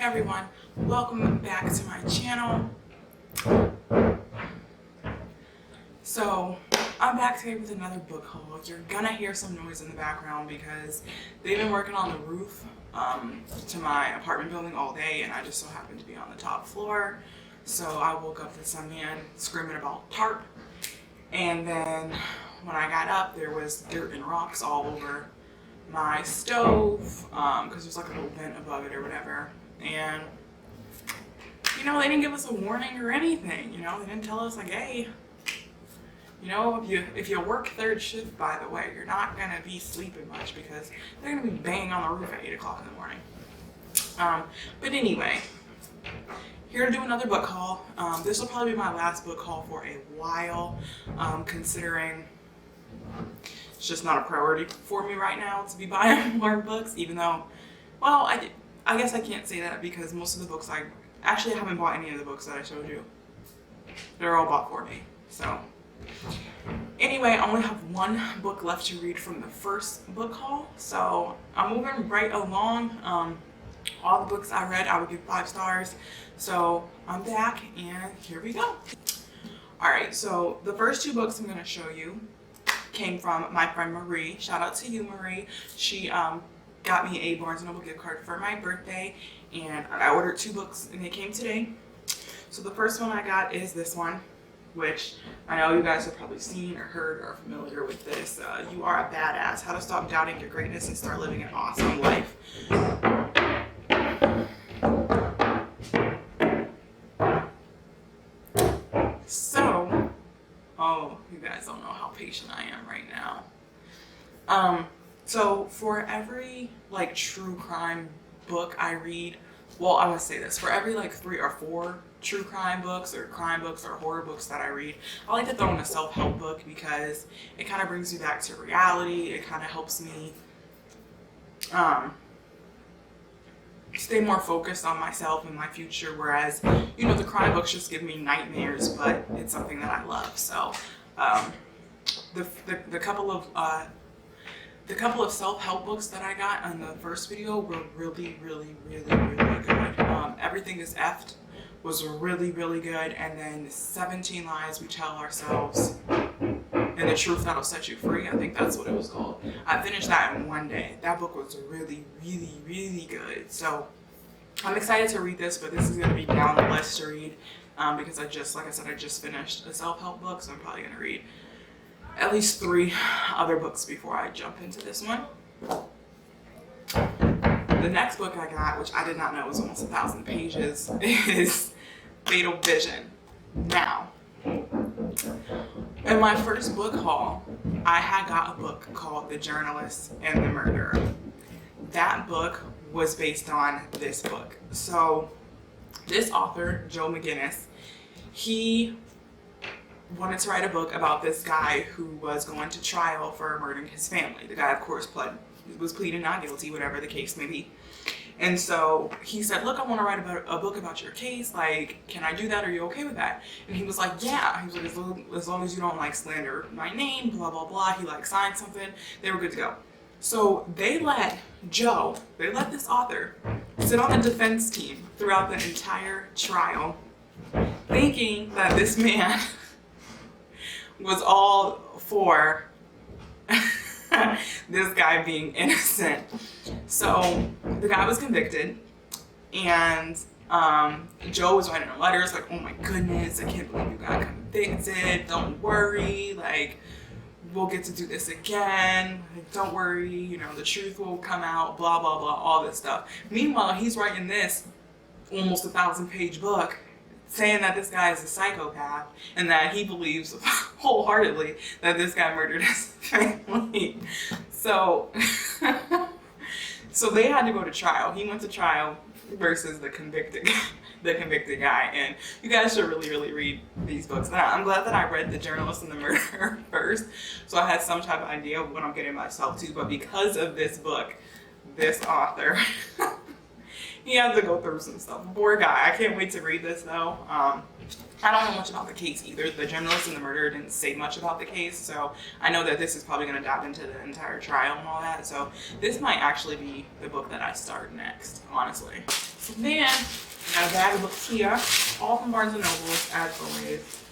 everyone, welcome back to my channel. So I'm back today with another book haul. You're gonna hear some noise in the background because they've been working on the roof to my apartment building all day, and I just so happened to be on the top floor. So I woke up to some man screaming about tarp, and then when I got up there was dirt and rocks all over my stove because there's like a little vent above it or whatever. And they didn't give us a warning or anything. They didn't tell us like, hey, if you work third shift, by the way, you're not gonna be sleeping much because they're gonna be banging on the roof at 8 o'clock in the morning. But anyway, here to do another book haul. This will probably be my last book haul for a while, considering it's just not a priority for me right now to be buying more books, even though, well, I guess I can't say that because most of the books I haven't bought any of the books that I showed you. They're all bought for me. So anyway, I only have one book left to read from the first book haul, so I'm moving right along. All the books I read, I would give 5 stars. So I'm back, and here we go. All right, so the first 2 books I'm going to show you came from my friend Marie. Shout out to you, Marie. She got me a Barnes & Noble gift card for my birthday, and I ordered 2 books, and they came today. So the first one I got is this one, which I know you guys have probably seen or heard or are familiar with this. You Are a Badass: How to Stop Doubting Your Greatness and Start Living an Awesome Life. So, oh, you guys don't know how patient I am right now. So for every true crime book I read, well, I must say this, for every 3 or 4 true crime books or horror books that I read, I like to throw in a self-help book because it kind of brings me back to reality. It kind of helps me stay more focused on myself and my future, whereas the crime books just give me nightmares, but it's something that I love. So the couple of self-help books that I got on the first video were really, really, really, really good. Everything is Effed was really, really good, and then 17 Lies We Tell Ourselves and the Truth That'll Set You Free, I think that's what it was called. I finished that in one day. That book was really, really, really good. So I'm excited to read this, but this is going to be down the list to read because I just finished a self-help book, so I'm probably going to read at least 3 other books before I jump into this one. The next book I got, which I did not know was almost 1,000 pages, is Fatal Vision. Now, in my first book haul, I had got a book called The Journalist and the Murderer. That book was based on this book. So this author, Joe McGinnis, he wanted to write a book about this guy who was going to trial for murdering his family. The guy, of course, was pleading not guilty, whatever the case may be. And so he said, look, I want to write a book about your case. Can I do that? Are you okay with that? And he was like, yeah. He was like, as long as you don't slander my name, blah, blah, blah. He signed something. They were good to go. So they let this author sit on the defense team throughout the entire trial, thinking that this man was all for this guy being innocent. So the guy was convicted, and Joe was writing him letters like, oh my goodness, I can't believe you got convicted. Don't worry, we'll get to do this again. Don't worry, the truth will come out, blah, blah, blah, all this stuff. Meanwhile, he's writing this almost 1,000-page book saying that this guy is a psychopath and that he believes wholeheartedly that this guy murdered his family. So, so they had to go to trial. He went to trial versus the convicted guy. And you guys should really, really read these books. And I'm glad that I read The Journalist and the Murderer first, so I had some type of idea of what I'm getting myself to. But because of this book, this author, he had to go through some stuff. Poor guy. I can't wait to read this though. I don't know much about the case either. The journalist and the murderer didn't say much about the case, so I know that this is probably going to dive into the entire trial and all that. So this might actually be the book that I start next, honestly. So then I got a bag of books here, all from Barnes and Noble, as always.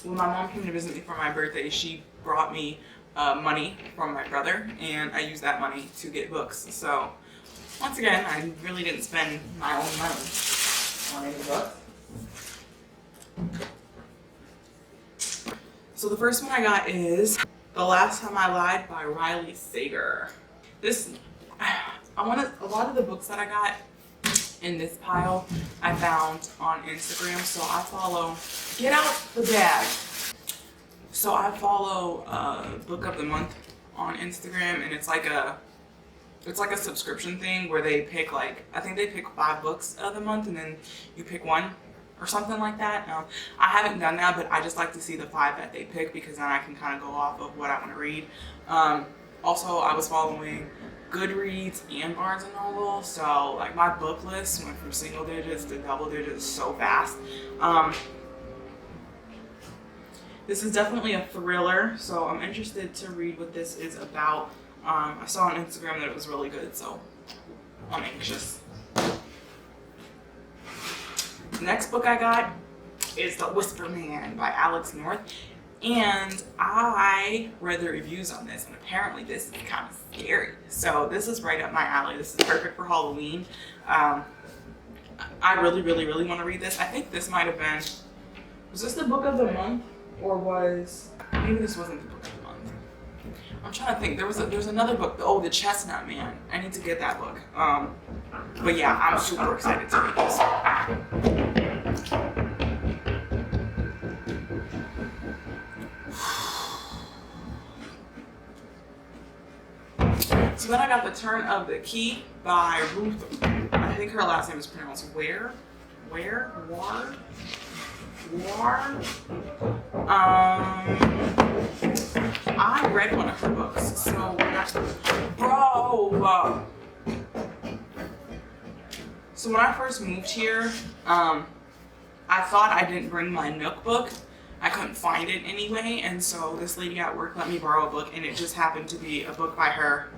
When my mom came to visit me for my birthday, she brought me money from my brother, and I used that money to get books. So once again, I really didn't spend my own money on any books. So the first one I got is The Last Time I Lied by Riley Sager. A lot of the books that I got in this pile I found on Instagram, so I follow, get out the bag. So I follow Book of the Month on Instagram, and it's like a subscription thing where they pick I think they pick 5 books of the month and then you pick one or something like that. I haven't done that, but I just like to see the 5 that they pick because then I can kind of go off of what I want to read. Also, I was following Goodreads and Barnes and Noble, so like my book list went from single digits to double digits so fast. This is definitely a thriller, so I'm interested to read what this is about. I saw on Instagram that it was really good, so I'm anxious. The next book I got is The Whisper Man by Alex North, and I read the reviews on this, and apparently this is kind of scary. So this is right up my alley. This is perfect for Halloween. I really, really, really want to read this. I think this might have been, was this the book of the month, or maybe this wasn't the book of the month. I'm trying to think. There's another book. Oh, The Chestnut Man. I need to get that book. But yeah, I'm super excited to read this. So then I got The Turn of the Key by Ruth. I think her last name is pronounced Ward. I read one of her books, so when I first moved here, I thought I didn't bring my Nook book. I couldn't find it anyway, and so this lady at work let me borrow a book, and it just happened to be a book by her.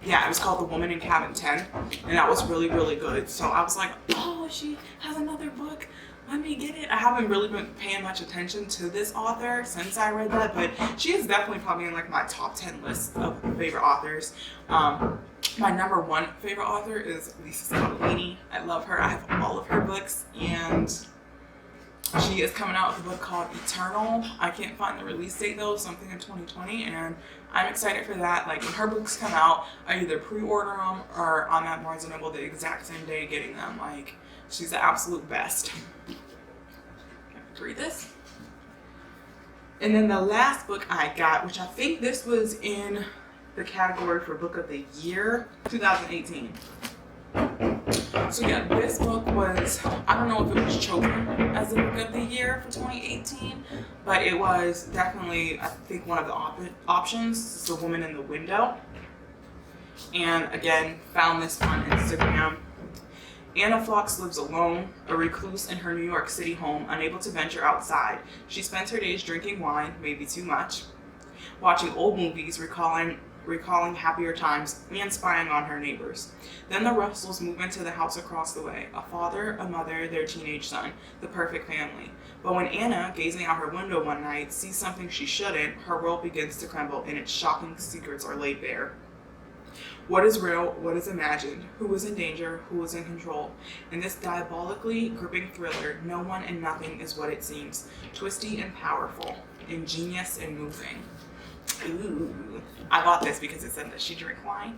Yeah, it was called The Woman in Cabin 10, and that was really, really good. So I was like, oh, she has another book. Let me get it. I haven't really been paying much attention to this author since I read that, but she is definitely probably in like my top 10 list of favorite authors. My number 1 favorite author is Lisa Scottolini. I love her. I have all of her books, and she is coming out with a book called Eternal. I can't find the release date though, something in 2020, and I'm excited for that. Like when her books come out, I either pre-order them or I'm at Barnes & Noble the exact same day getting them. Like, she's the absolute best. Read this. And then the last book I got, which I think this was in the category for Book of the Year, 2018. So yeah, this book was, I don't know if it was chosen as the Book of the Year for 2018, but it was definitely, I think, one of the options. It's The Woman in the Window. And again, found this on Instagram. Anna Fox lives alone, a recluse in her New York City home, unable to venture outside. She spends her days drinking wine, maybe too much, watching old movies, recalling happier times, and spying on her neighbors. Then the Russells move into the house across the way. A father, a mother, their teenage son, the perfect family. But when Anna, gazing out her window one night, sees something she shouldn't, her world begins to crumble and its shocking secrets are laid bare. What is real? What is imagined? Who is in danger? Who is in control? In this diabolically gripping thriller, no one and nothing is what it seems. Twisty and powerful, ingenious and moving. Ooh. I bought this because it said that she drank wine.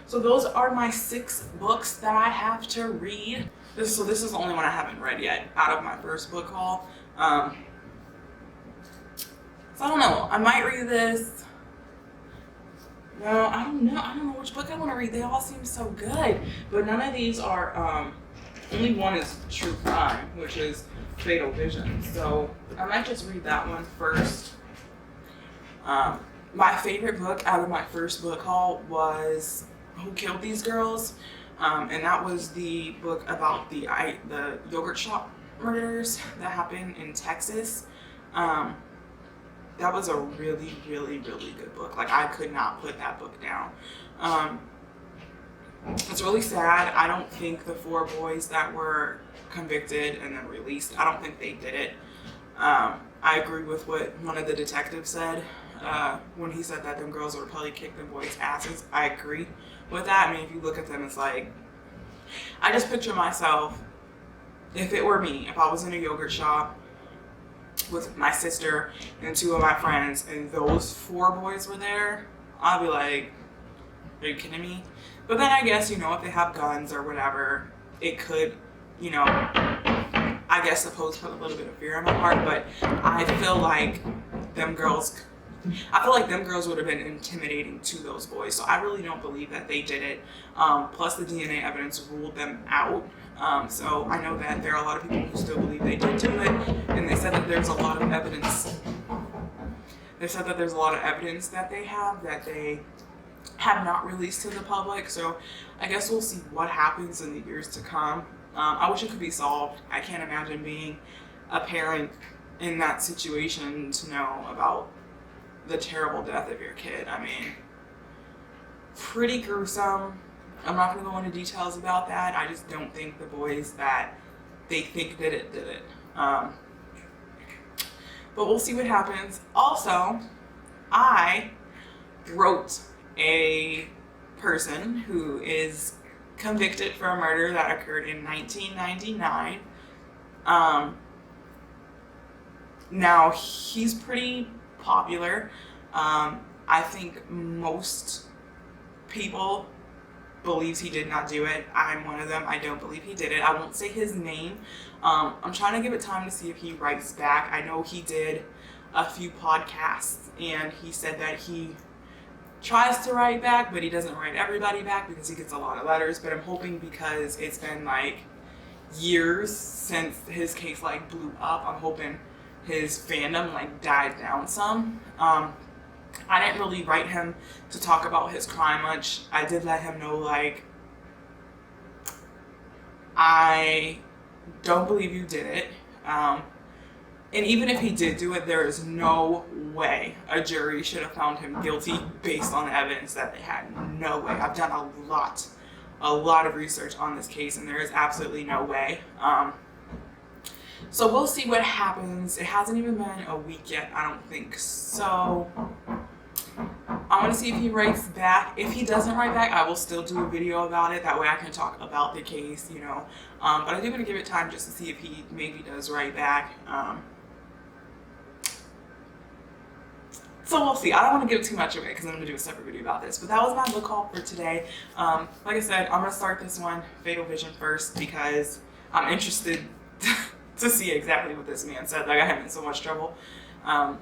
So those are my 6 books that I have to read. This is the only one I haven't read yet out of my first book haul. So I don't know. I might read this. No, I don't know. I don't know which book I want to read. They all seem so good, but none of these are. Only one is true crime, which is Fatal Vision. So I might just read that one first. My favorite book out of my first book haul was Who Killed These Girls? And that was the book about the yogurt shop murders that happened in Texas. That was a really, really, really good book. Like, I could not put that book down. It's really sad. I don't think the 4 boys that were convicted and then released, I don't think they did it. I agree with what one of the detectives said when he said that them girls would probably kick them boys' asses. I agree with that. I mean, if you look at them, it's like, I just picture myself, if it were me, if I was in a yogurt shop with my sister and 2 of my friends and those 4 boys were there, I'd be like, are you kidding me? But then I guess, if they have guns or whatever, it could, I guess suppose put a little bit of fear in my heart. But I feel like them girls would have been intimidating to those boys. So I really don't believe that they did it. Plus the DNA evidence ruled them out. So I know that there are a lot of people who still believe they did do it. And they said that there's a lot of evidence. That they have that they have not released to the public. So I guess we'll see what happens in the years to come. I wish it could be solved. I can't imagine being a parent in that situation to know about the terrible death of your kid. I mean, pretty gruesome. I'm not going to go into details about that. I just don't think the boys that they think did it. But we'll see what happens. Also, I wrote a person who is convicted for a murder that occurred in 1999. Now, he's pretty popular. I think most people believes he did not do it. I'm one of them. I don't believe he did it. I won't say his name. I'm trying to give it time to see if he writes back. I know he did a few podcasts and he said that he tries to write back, but he doesn't write everybody back because he gets a lot of letters. But I'm hoping, because it's been like years since his case like blew up, I'm hoping his fandom like died down some. I didn't really write him to talk about his crime much. I did let him know, like, I don't believe you did it. And even if he did do it, there is no way a jury should have found him guilty based on the evidence that they had. No way. I've done a lot of research on this case, and there is absolutely no way. So we'll see what happens. It hasn't even been a week yet, I don't think. So I want to see if he writes back. If he doesn't write back, I will still do a video about it. That way I can talk about the case, But I do want to give it time just to see if he maybe does write back. So we'll see. I don't want to give too much away because I'm going to do a separate video about this. But that was my book haul for today. Like I said, I'm going to start this one, Fatal Vision, first because I'm interested to see exactly what this man said. Like, I got him in so much trouble. And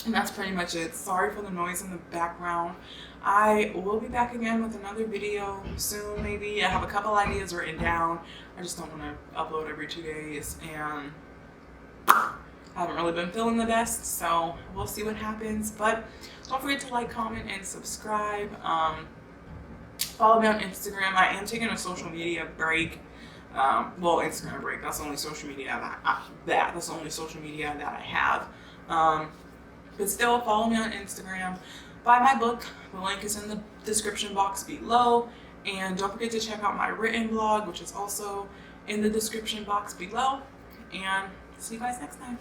that's pretty much it. Sorry for the noise in the background. I will be back again with another video soon, maybe. I have a couple ideas written down. I just don't want to upload every 2 days. And I haven't really been feeling the best, so we'll see what happens. But don't forget to like, comment, and subscribe. Follow me on Instagram. I am taking a social media break. Instagram break. That's the only social media that's the only social media that I have. But still, follow me on Instagram. Buy my book. The link is in the description box below. And don't forget to check out my written blog, which is also in the description box below. And see you guys next time.